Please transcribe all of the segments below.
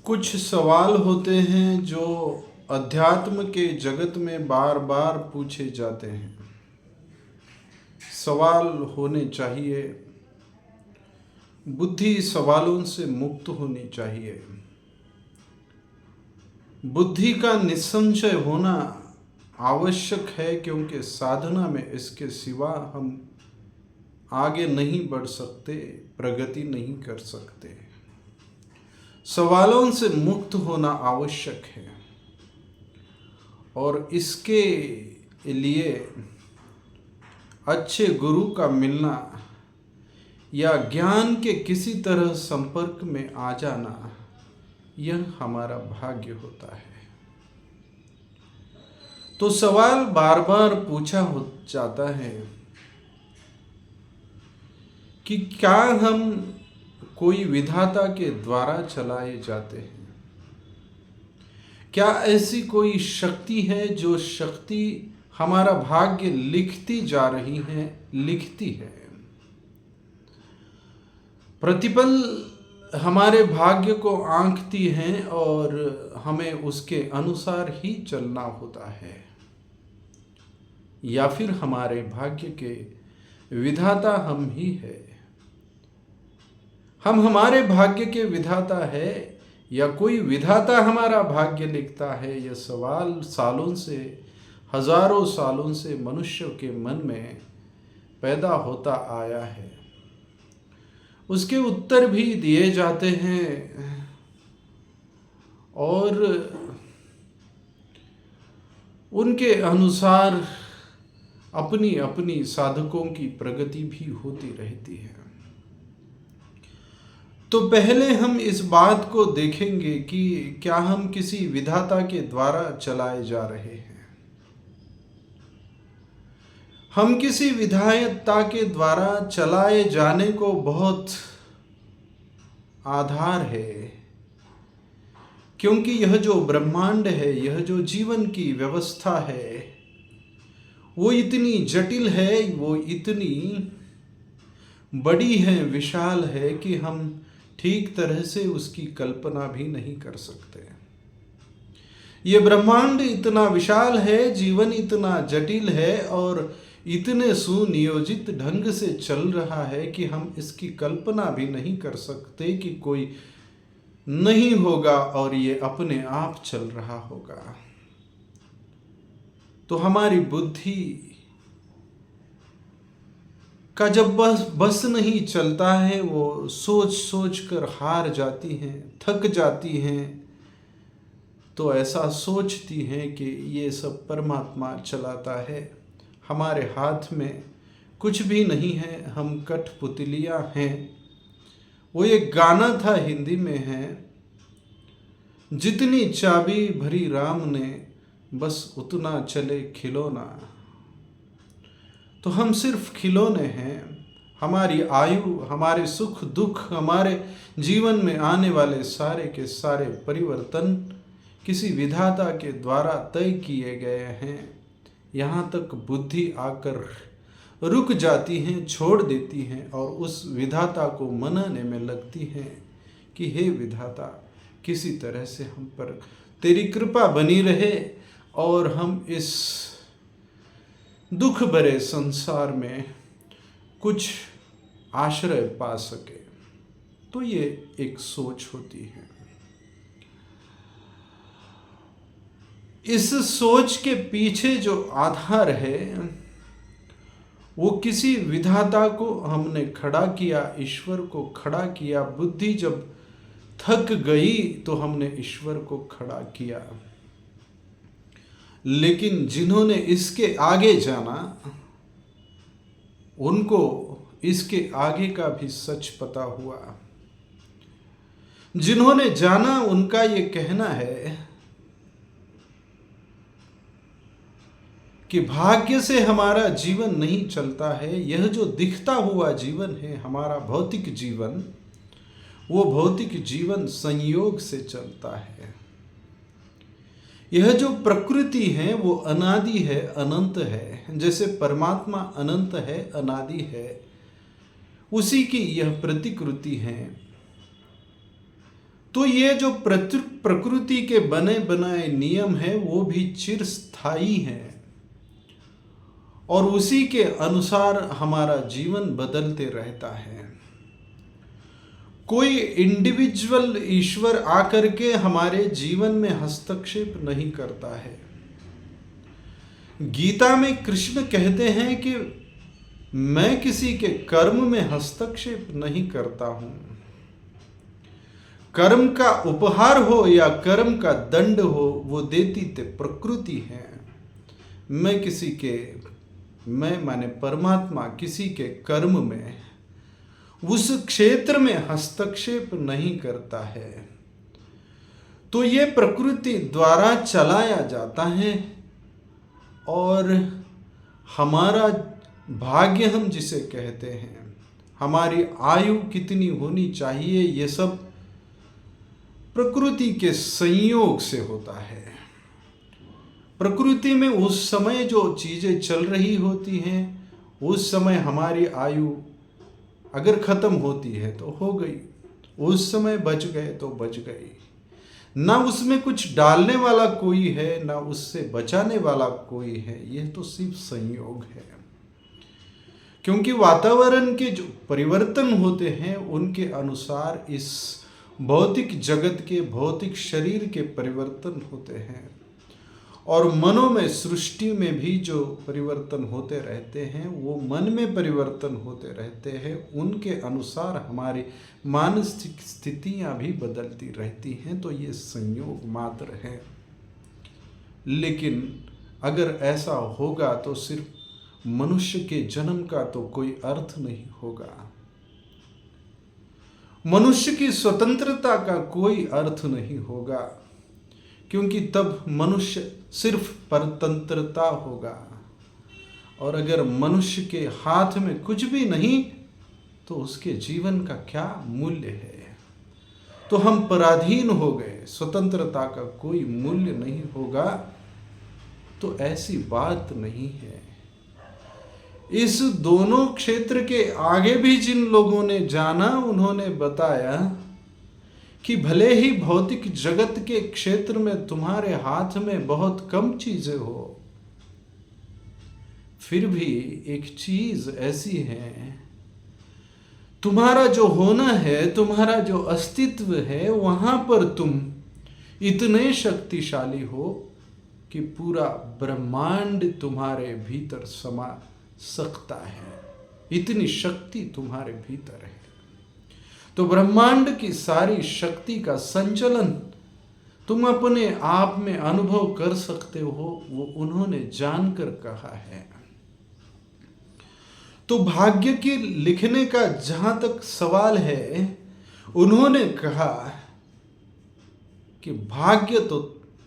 कुछ सवाल होते हैं जो अध्यात्म के जगत में बार बार पूछे जाते हैं। सवाल होने चाहिए, बुद्धि सवालों से मुक्त होनी चाहिए। बुद्धि का निसंशय होना आवश्यक है, क्योंकि साधना में इसके सिवा हम आगे नहीं बढ़ सकते, प्रगति नहीं कर सकते। सवालों से मुक्त होना आवश्यक है और इसके लिए अच्छे गुरु का मिलना या ज्ञान के किसी तरह संपर्क में आ जाना, यह हमारा भाग्य होता है। तो सवाल बार बार पूछा हो जाता है कि क्या हम कोई विधाता के द्वारा चलाए जाते हैं? क्या ऐसी कोई शक्ति है जो शक्ति हमारा भाग्य लिखती जा रही है, लिखती है? प्रतिपल हमारे भाग्य को आंकती हैं और हमें उसके अनुसार ही चलना होता है, या फिर हमारे भाग्य के विधाता हम ही है? हम हमारे भाग्य के विधाता है या कोई विधाता हमारा भाग्य लिखता है? यह सवाल सालों से, हजारों सालों से मनुष्य के मन में पैदा होता आया है। उसके उत्तर भी दिए जाते हैं और उनके अनुसार अपनी अपनी साधकों की प्रगति भी होती रहती है। तो पहले हम इस बात को देखेंगे कि क्या हम किसी विधाता के द्वारा चलाए जा रहे हैं। हम किसी विधाता के द्वारा चलाए जाने को बहुत आधार है, क्योंकि यह जो ब्रह्मांड है, यह जो जीवन की व्यवस्था है, वो इतनी जटिल है, वो इतनी बड़ी है, विशाल है कि हम ठीक तरह से उसकी कल्पना भी नहीं कर सकते। ये ब्रह्मांड इतना विशाल है, जीवन इतना जटिल है और इतने सुनियोजित ढंग से चल रहा है कि हम इसकी कल्पना भी नहीं कर सकते कि कोई नहीं होगा और ये अपने आप चल रहा होगा। तो हमारी बुद्धि का जब बस नहीं चलता है, वो सोच सोच कर हार जाती हैं, थक जाती हैं, तो ऐसा सोचती हैं कि ये सब परमात्मा चलाता है, हमारे हाथ में कुछ भी नहीं है, हम कठपुतलियाँ हैं। वो एक गाना था, हिंदी में है, जितनी चाबी भरी राम ने, बस उतना चले खिलौना। तो हम सिर्फ खिलौने हैं। हमारी आयु, हमारे सुख दुख, हमारे जीवन में आने वाले सारे के सारे परिवर्तन किसी विधाता के द्वारा तय किए गए हैं। यहाँ तक बुद्धि आकर रुक जाती हैं, छोड़ देती हैं और उस विधाता को मनाने में लगती हैं कि हे विधाता, किसी तरह से हम पर तेरी कृपा बनी रहे और हम इस दुख भरे संसार में कुछ आश्रय पा सके। तो ये एक सोच होती है। इस सोच के पीछे जो आधार है, वो किसी विधाता को हमने खड़ा किया, ईश्वर को खड़ा किया। बुद्धि जब थक गई तो हमने ईश्वर को खड़ा किया। लेकिन जिन्होंने इसके आगे जाना, उनको इसके आगे का भी सच पता हुआ। जिन्होंने जाना, उनका ये कहना है कि भाग्य से हमारा जीवन नहीं चलता है। यह जो दिखता हुआ जीवन है, हमारा भौतिक जीवन, वो भौतिक जीवन संयोग से चलता है। यह जो प्रकृति है वो अनादि है, अनंत है। जैसे परमात्मा अनंत है, अनादि है, उसी की यह प्रतिकृति है। तो ये जो प्रकृति के बने बनाए नियम है वो भी चिरस्थायी हैं और उसी के अनुसार हमारा जीवन बदलते रहता है। कोई इंडिविजुअल ईश्वर आकर के हमारे जीवन में हस्तक्षेप नहीं करता है। गीता में कृष्ण कहते हैं कि मैं किसी के कर्म में हस्तक्षेप नहीं करता हूं। कर्म का उपहार हो या कर्म का दंड हो वो देती ते प्रकृति है। मैं माने परमात्मा किसी के कर्म में उस क्षेत्र में हस्तक्षेप नहीं करता है। तो ये प्रकृति द्वारा चलाया जाता है और हमारा भाग्य हम जिसे कहते हैं, हमारी आयु कितनी होनी चाहिए, ये सब प्रकृति के संयोग से होता है। प्रकृति में उस समय जो चीजें चल रही होती हैं उस समय हमारी आयु अगर खत्म होती है तो हो गई, उस समय बच गए तो बच गई। ना उसमें कुछ डालने वाला कोई है ना उससे बचाने वाला कोई है, यह तो सिर्फ संयोग है। क्योंकि वातावरण के जो परिवर्तन होते हैं उनके अनुसार इस भौतिक जगत के भौतिक शरीर के परिवर्तन होते हैं और मनों में सृष्टि में भी जो परिवर्तन होते रहते हैं वो मन में परिवर्तन होते रहते हैं। उनके अनुसार हमारी मानसिक स्थितियां भी बदलती रहती हैं। तो ये संयोग मात्र है, लेकिन अगर ऐसा होगा तो सिर्फ मनुष्य के जन्म का तो कोई अर्थ नहीं होगा। मनुष्य की स्वतंत्रता का कोई अर्थ नहीं होगा, क्योंकि तब मनुष्य सिर्फ परतंत्रता होगा। और अगर मनुष्य के हाथ में कुछ भी नहीं तो उसके जीवन का क्या मूल्य है। तो हम पराधीन हो गए, स्वतंत्रता का कोई मूल्य नहीं होगा, तो ऐसी बात नहीं है। इस दोनों क्षेत्र के आगे भी जिन लोगों ने जाना उन्होंने बताया कि भले ही भौतिक जगत के क्षेत्र में तुम्हारे हाथ में बहुत कम चीजें हो, फिर भी एक चीज ऐसी है, तुम्हारा जो होना है, तुम्हारा जो अस्तित्व है, वहां पर तुम इतने शक्तिशाली हो कि पूरा ब्रह्मांड तुम्हारे भीतर समा सकता है। इतनी शक्ति तुम्हारे भीतर है। तो ब्रह्मांड की सारी शक्ति का संचलन तुम अपने आप में अनुभव कर सकते हो, वो उन्होंने जानकर कहा है। तो भाग्य के लिखने का जहां तक सवाल है, उन्होंने कहा कि भाग्य तो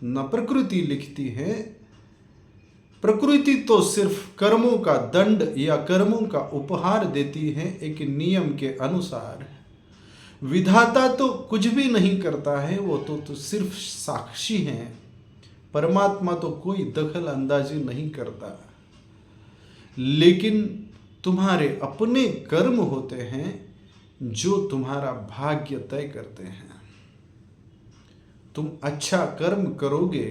न प्रकृति लिखती है, प्रकृति तो सिर्फ कर्मों का दंड या कर्मों का उपहार देती है एक नियम के अनुसार। विधाता तो कुछ भी नहीं करता है, वो तो सिर्फ साक्षी हैं। परमात्मा तो कोई दखल अंदाजी नहीं करता, लेकिन तुम्हारे अपने कर्म होते हैं जो तुम्हारा भाग्य तय करते हैं। तुम अच्छा कर्म करोगे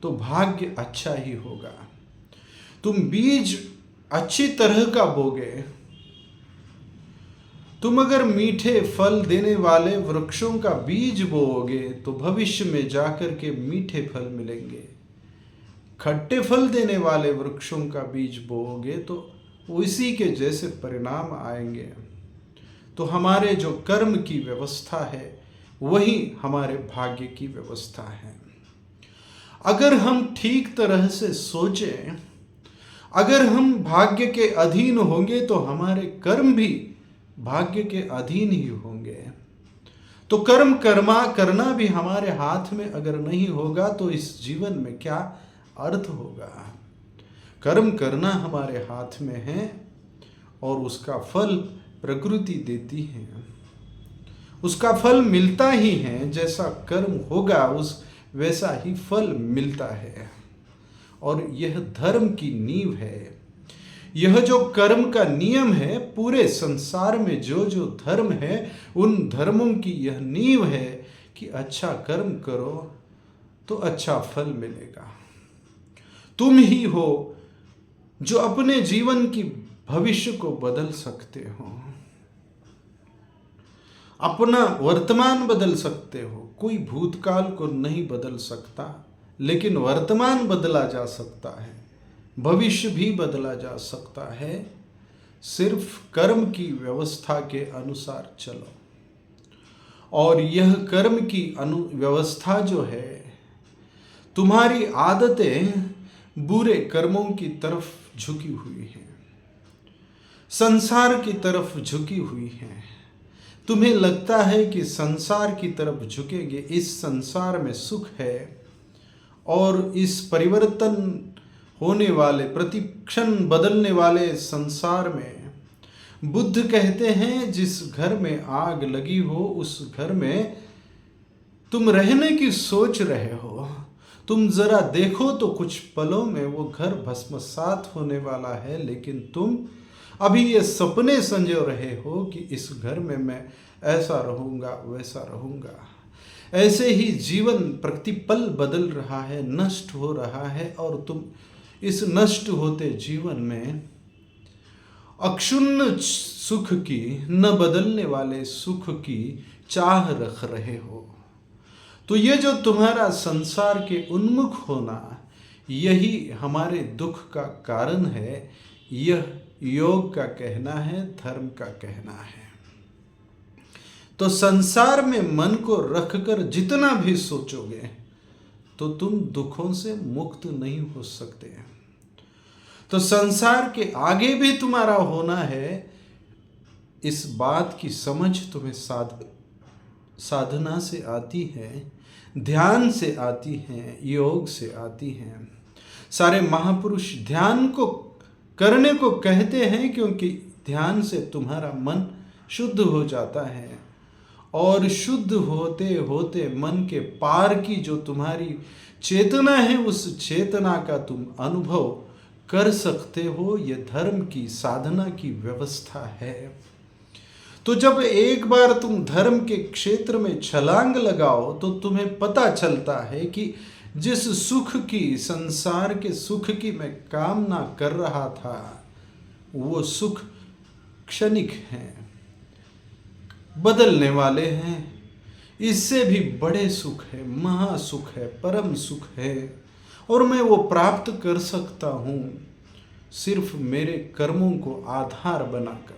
तो भाग्य अच्छा ही होगा। तुम बीज अच्छी तरह का बोगे, तुम अगर मीठे फल देने वाले वृक्षों का बीज बोओगे तो भविष्य में जाकर के मीठे फल मिलेंगे। खट्टे फल देने वाले वृक्षों का बीज बोओगे तो उसी के जैसे परिणाम आएंगे। तो हमारे जो कर्म की व्यवस्था है वही हमारे भाग्य की व्यवस्था है। अगर हम ठीक तरह से सोचें, अगर हम भाग्य के अधीन होंगे तो हमारे कर्म भी भाग्य के अधीन ही होंगे। तो कर्म करना भी हमारे हाथ में अगर नहीं होगा तो इस जीवन में क्या अर्थ होगा। कर्म करना हमारे हाथ में है और उसका फल प्रकृति देती है। उसका फल मिलता ही है, जैसा कर्म होगा उस वैसा ही फल मिलता है। और यह धर्म की नींव है। यह जो कर्म का नियम है, पूरे संसार में जो जो धर्म है, उन धर्मों की यह नींव है कि अच्छा कर्म करो तो अच्छा फल मिलेगा। तुम ही हो जो अपने जीवन की भविष्य को बदल सकते हो, अपना वर्तमान बदल सकते हो। कोई भूतकाल को नहीं बदल सकता, लेकिन वर्तमान बदला जा सकता है, भविष्य भी बदला जा सकता है। सिर्फ कर्म की व्यवस्था के अनुसार चलो। और यह कर्म की व्यवस्था जो है, तुम्हारी आदतें बुरे कर्मों की तरफ झुकी हुई हैं, संसार की तरफ झुकी हुई हैं। तुम्हें लगता है कि संसार की तरफ झुकेंगे, इस संसार में सुख है, और इस परिवर्तन होने वाले, प्रतिक्षण बदलने वाले संसार में बुद्ध कहते हैं, जिस घर में आग लगी हो उस घर में तुम रहने की सोच रहे हो। तुम जरा देखो तो कुछ पलों में वो घर भस्मसात होने वाला है, लेकिन तुम अभी ये सपने संजो रहे हो कि इस घर में मैं ऐसा रहूँगा, वैसा रहूँगा। ऐसे ही जीवन प्रतिपल बदल रहा है, नष्ट हो रहा है, और तुम इस नष्ट होते जीवन में अक्षुण्ण सुख की, न बदलने वाले सुख की चाह रख रहे हो। तो ये जो तुम्हारा संसार के उन्मुख होना, यही हमारे दुख का कारण है। यह योग का कहना है, धर्म का कहना है। तो संसार में मन को रखकर जितना भी सोचोगे तो तुम दुखों से मुक्त नहीं हो सकते। तो संसार के आगे भी तुम्हारा होना है, इस बात की समझ तुम्हें साधना से आती है, ध्यान से आती है, योग से आती है। सारे महापुरुष ध्यान को करने को कहते हैं, क्योंकि ध्यान से तुम्हारा मन शुद्ध हो जाता है, और शुद्ध होते होते मन के पार की जो तुम्हारी चेतना है, उस चेतना का तुम अनुभव कर सकते हो। ये धर्म की साधना की व्यवस्था है। तो जब एक बार तुम धर्म के क्षेत्र में छलांग लगाओ तो तुम्हें पता चलता है कि जिस सुख की, संसार के सुख की मैं कामना कर रहा था, वो सुख क्षणिक हैं, बदलने वाले हैं। इससे भी बड़े सुख है, महासुख है, परम सुख है, और मैं वो प्राप्त कर सकता हूँ सिर्फ मेरे कर्मों को आधार बनाकर।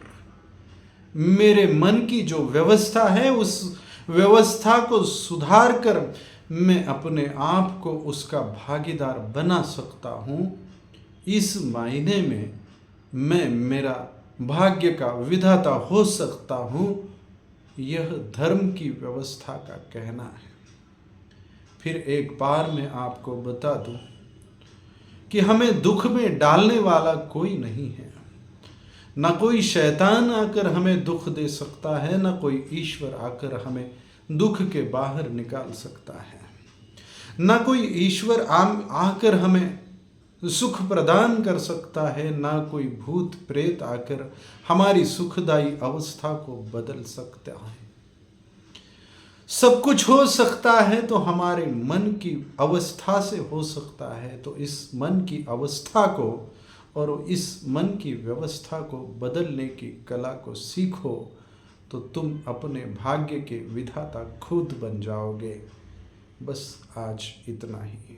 मेरे मन की जो व्यवस्था है, उस व्यवस्था को सुधार कर मैं अपने आप को उसका भागीदार बना सकता हूँ। इस मायने में मैं मेरा भाग्य का विधाता हो सकता हूँ। यह धर्म की व्यवस्था का कहना है। फिर एक बार मैं आपको बता दूं कि हमें दुख में डालने वाला कोई नहीं है। न कोई शैतान आकर हमें दुख दे सकता है, न कोई ईश्वर आकर हमें दुख के बाहर निकाल सकता है, न कोई ईश्वर आकर हमें सुख प्रदान कर सकता है, न कोई भूत प्रेत आकर हमारी सुखदायी अवस्था को बदल सकता है। सब कुछ हो सकता है तो हमारे मन की अवस्था से हो सकता है। तो इस मन की अवस्था को और इस मन की व्यवस्था को बदलने की कला को सीखो, तो तुम अपने भाग्य के विधाता खुद बन जाओगे। बस आज इतना ही।